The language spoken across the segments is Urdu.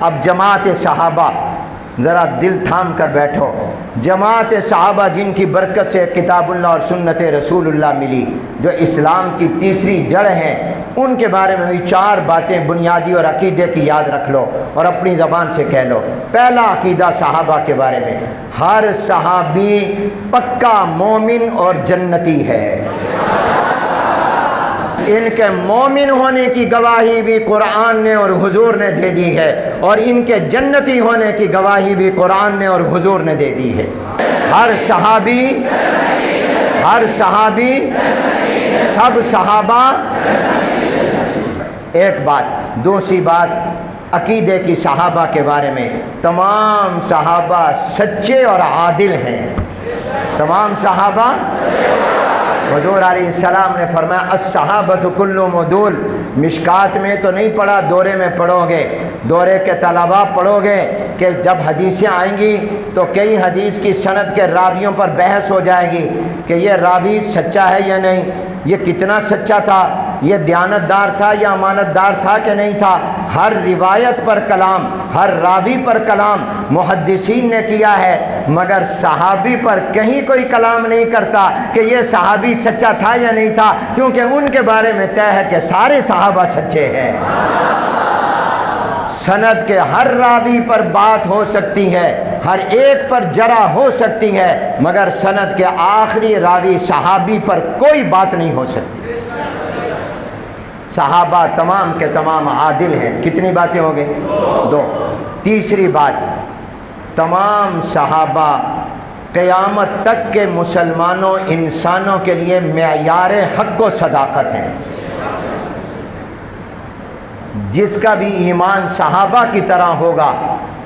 اب جماعت صحابہ، ذرا دل تھام کر بیٹھو، جماعت صحابہ جن کی برکت سے کتاب اللہ اور سنت رسول اللہ ملی، جو اسلام کی تیسری جڑ ہیں، ان کے بارے میں بھی 4 باتیں بنیادی اور عقیدے کی یاد رکھ لو اور اپنی زبان سے کہہ لو۔ پہلا عقیدہ صحابہ کے بارے میں، ہر صحابی پکا مومن اور جنتی ہے۔ ان کے مومن ہونے کی گواہی بھی قرآن نے اور حضور نے دے دی ہے، اور ان کے جنتی ہونے کی گواہی بھی قرآن نے اور حضور نے دے دی ہے۔ ہر صحابی سب صحابہ۔ ایک بات۔ دوسری بات، عقیدے کی صحابہ کے بارے میں، تمام صحابہ سچے اور عادل ہیں۔ تمام صحابہ، حضور علیہ السلام نے فرمایا الصحابۃ کلھم عدول۔ مشکات میں تو نہیں پڑھا، دورے میں پڑھو گے، دورے کے طلباء پڑھو گے کہ جب حدیثیں آئیں گی تو کئی حدیث کی سند کے راویوں پر بحث ہو جائے گی کہ یہ راوی سچا ہے یا نہیں، یہ کتنا سچا تھا، یہ دیانتدار تھا یا امانت دار تھا کہ نہیں تھا۔ ہر روایت پر کلام، ہر راوی پر کلام محدثین نے کیا ہے، مگر صحابی پر کہیں کوئی کلام نہیں کرتا کہ یہ صحابی سچا تھا یا نہیں تھا، کیونکہ ان کے بارے میں طے ہے کہ سارے صحابہ سچے ہیں۔ سند کے ہر راوی پر بات ہو سکتی ہے، ہر ایک پر جرح ہو سکتی ہے، مگر سند کے آخری راوی صحابی پر کوئی بات نہیں ہو سکتی۔ صحابہ تمام کے تمام عادل ہیں۔ کتنی باتیں ہو گئی؟ 2۔ تیسری بات، تمام صحابہ قیامت تک کے مسلمانوں انسانوں کے لیے معیار حق و صداقت ہیں۔ جس کا بھی ایمان صحابہ کی طرح ہوگا،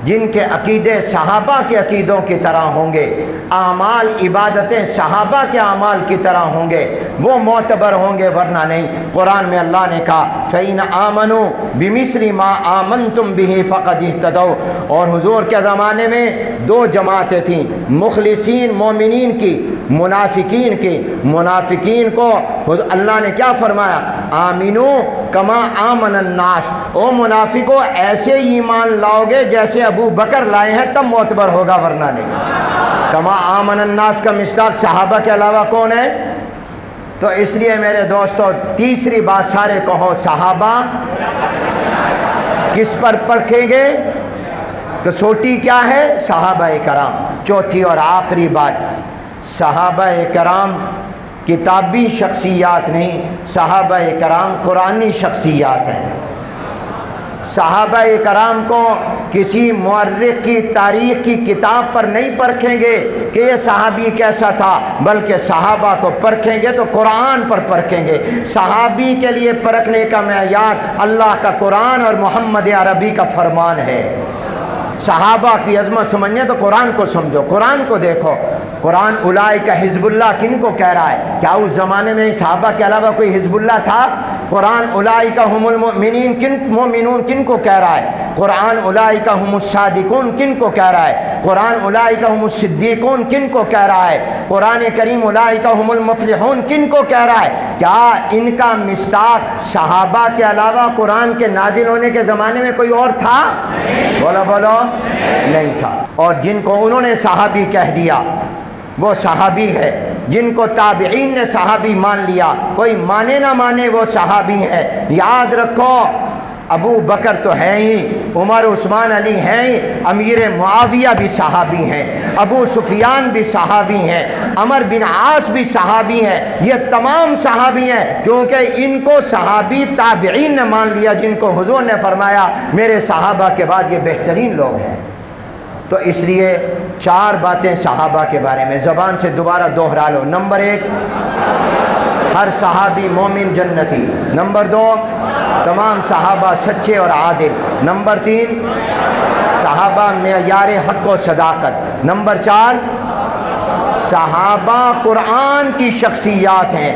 جن کے عقیدے صحابہ کے عقیدوں کی طرح ہوں گے، اعمال عبادتیں صحابہ کے اعمال کی طرح ہوں گے، وہ معتبر ہوں گے، ورنہ نہیں۔ قرآن میں اللہ نے کہا فَإِنْ آمَنُوا بِمِثْلِ مَا آمَنْتُمْ بِهِ فَقَدِ اهْتَدَوْا۔ اور حضور کے زمانے میں 2 جماعتیں تھیں، مخلصین مومنین کی، منافقین کی۔ منافقین کو اللہ نے کیا فرمایا؟ آمنو کما آمن الناس۔ او منافقو ایسے ایمان لاؤ گے جیسے ابو بکر لائے ہیں تب معتبر ہوگا، ورنہ نہیں۔ کما آمن الناس کا مصداق صحابہ کے علاوہ کون ہے؟ تو اس لیے میرے دوستو، تیسری بات سارے کہو، صحابہ کس پر پرکھیں گے؟ کسوٹی کیا ہے؟ صحابہ کرام۔ چوتھی اور آخری بات، صحابہ کرام کتابی شخصیات نہیں، صحابہ کرام قرآنی شخصیات ہیں۔ صحابہ کرام کو کسی مورخ کی تاریخ کی کتاب پر نہیں پرکھیں گے کہ یہ صحابی کیسا تھا، بلکہ صحابہ کو پرکھیں گے تو قرآن پر پرکھیں گے۔ صحابی کے لیے پرکھنے کا معیار اللہ کا قرآن اور محمد عربی کا فرمان ہے۔ صحابہ کی عظمت سمجھنے تو قرآن کو سمجھو، قرآن کو دیکھو۔ قرآن اولئک حزب اللہ کن کو کہہ رہا ہے؟ کیا اس زمانے میں صحابہ کے علاوہ کوئی حزب اللہ تھا؟ قرآن اولئک هم المؤمنین مومنون کن کو کہہ رہا ہے؟ قرآن اولئک هم الصادقون کن کو کہہ رہا ہے؟ قرآن اولئک هم الصدیقون کن کو کہہ رہا ہے؟ قرآن کریم اولئک هم المفلحون کن کو کہہ رہا ہے؟ کیا ان کا مصداق صحابہ کے علاوہ قرآن کے نازل ہونے کے زمانے میں کوئی اور تھا؟ بولو بولو، نہیں تھا۔ اور جن کو انہوں نے صحابی کہہ دیا وہ صحابی ہے، جن کو تابعین نے صحابی مان لیا، کوئی مانے نہ مانے وہ صحابی ہے۔ یاد رکھو، ابو بکر تو ہے ہی، عمر عثمان علی ہیں ہی، امیر معاویہ بھی صحابی ہیں، ابو سفیان بھی صحابی ہیں، عمر بن عاص بھی صحابی ہیں۔ یہ تمام صحابی ہیں کیونکہ ان کو صحابی تابعین نے مان لیا، جن کو حضور نے فرمایا میرے صحابہ کے بعد یہ بہترین لوگ ہیں۔ تو اس لیے 4 باتیں صحابہ کے بارے میں زبان سے دوبارہ دوہرا لو۔ نمبر 1، ہر صحابی مومن جنتی۔ نمبر 2، تمام صحابہ سچے اور عادل۔ نمبر 3، صحابہ معیار حق و صداقت۔ نمبر 4، صحابہ قرآن کی شخصیات ہیں۔